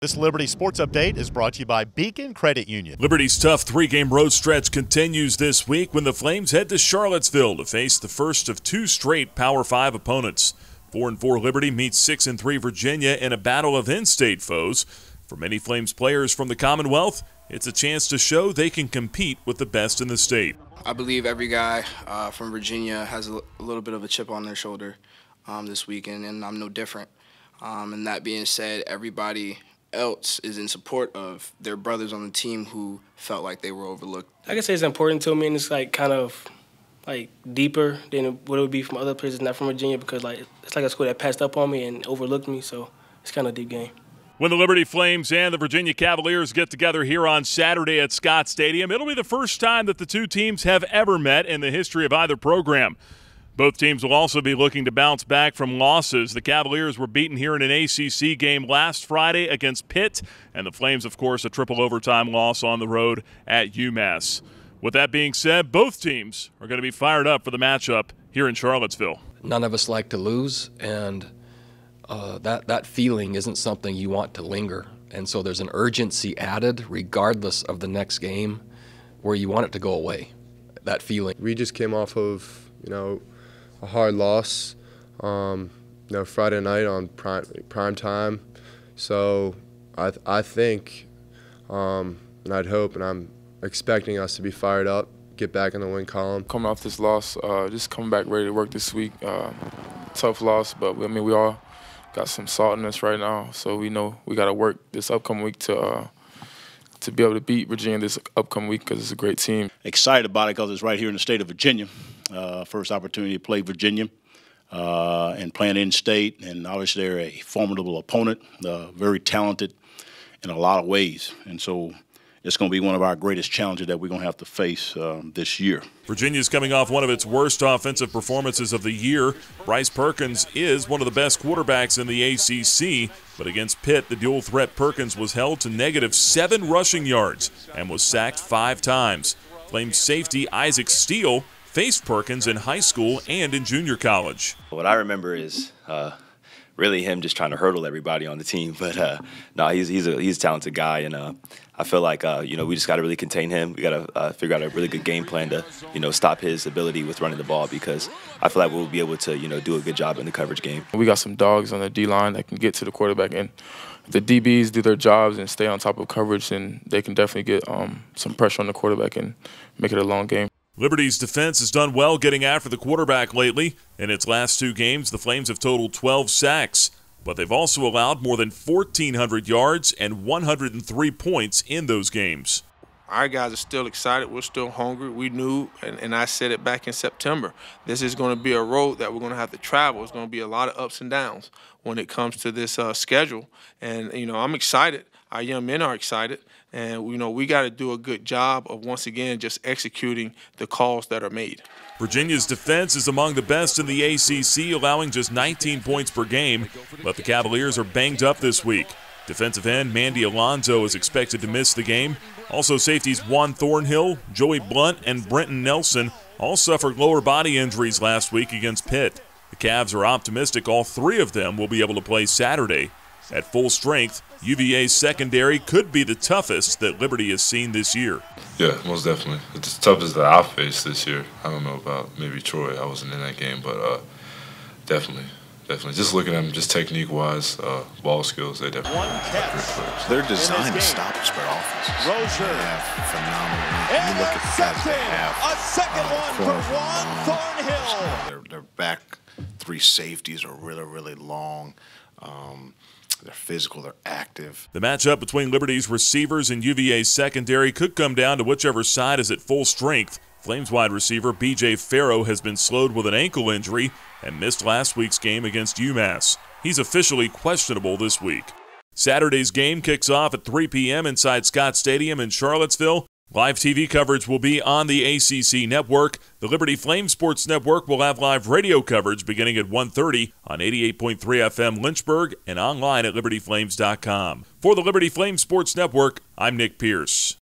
This Liberty Sports Update is brought to you by Beacon Credit Union. Liberty's tough three-game road stretch continues this week when the Flames head to Charlottesville to face the first of two straight Power 5 opponents. 4-4 Liberty meets 6-3 Virginia in a battle of in-state foes. For many Flames players from the Commonwealth, it's a chance to show they can compete with the best in the state. I believe every guy from Virginia has a little bit of a chip on their shoulder this weekend, and I'm no different. And that being said, everybody else is in support of their brothers on the team who felt like they were overlooked. I can say it's important to me, and it's kind of deeper than what it would be from other places not from Virginia, because it's like a school that passed up on me and overlooked me, so it's kind of a deep game. When the Liberty Flames and the Virginia Cavaliers get together here on Saturday at Scott Stadium, it'll be the first time that the two teams have ever met in the history of either program. Both teams will also be looking to bounce back from losses. The Cavaliers were beaten here in an ACC game last Friday against Pitt, and the Flames, of course, a triple overtime loss on the road at UMass. With that being said, both teams are going to be fired up for the matchup here in Charlottesville. None of us like to lose, and that feeling isn't something you want to linger. And so there's an urgency added regardless of the next game where you want it to go away, that feeling. We just came off of, a hard loss, Friday night on prime time. So I think, and I'd hope, and I'm expecting us to be fired up, get back in the win column. Coming off this loss, just coming back ready to work this week. Tough loss, but we all got some salt in us right now, so we know we got to work this upcoming week to be able to beat Virginia this upcoming week because it's a great team. Excited about it because it's right here in the state of Virginia. First opportunity to play Virginia and playing in-state, and obviously they're a formidable opponent, very talented in a lot of ways, and so it's going to be one of our greatest challenges that we're going to have to face this year. Virginia's coming off one of its worst offensive performances of the year. Bryce Perkins is one of the best quarterbacks in the ACC, but against Pitt, the dual-threat Perkins was held to -7 rushing yards and was sacked 5 times. Flames safety Isaac Steele faced Perkins in high school and in junior college. What I remember is really him just trying to hurdle everybody on the team. But no, he's a talented guy, and I feel like we just got to really contain him. We got to figure out a really good game plan to stop his ability with running the ball, because I feel like we'll be able to do a good job in the coverage game. We got some dogs on the D-line that can get to the quarterback, and if the DBs do their jobs and stay on top of coverage, then they can definitely get some pressure on the quarterback and make it a long game. Liberty's defense has done well getting after the quarterback lately. In its last 2 games, the Flames have totaled 12 sacks, but they've also allowed more than 1,400 yards and 103 points in those games. Our guys are still excited. We're still hungry. We knew, and I said it back in September, this is going to be a road that we're going to have to travel. It's going to be a lot of ups and downs when it comes to this schedule. And, I'm excited. Our young men are excited. And, we got to do a good job of, once again, just executing the calls that are made. Virginia's defense is among the best in the ACC, allowing just 19 points per game, but the Cavaliers are banged up this week. Defensive end Mandy Alonzo is expected to miss the game. Also, safeties Juan Thornhill, Joey Blunt, and Brenton Nelson all suffered lower body injuries last week against Pitt. The Cavs are optimistic all 3 of them will be able to play Saturday. At full strength, UVA's secondary could be the toughest that Liberty has seen this year. Yeah, most definitely. It's the toughest that I've faced this year. I don't know about maybe Troy. I wasn't in that game, but definitely. Just looking at them, just technique-wise, ball skills, they definitely have great players. They're designed to stop spread offenses. Rozier. They have phenomenal. You look at the guys they have. A second one for Juan Thornhill. Their back 3 safeties are really, really long. They're physical, they're active. The matchup between Liberty's receivers and UVA's secondary could come down to whichever side is at full strength. Flames wide receiver B.J. Farrow has been slowed with an ankle injury and missed last week's game against UMass. He's officially questionable this week. Saturday's game kicks off at 3 p.m. inside Scott Stadium in Charlottesville. Live TV coverage will be on the ACC Network. The Liberty Flame Sports Network will have live radio coverage beginning at 1:30 on 88.3 FM Lynchburg and online at libertyflames.com. For the Liberty Flame Sports Network, I'm Nick Pierce.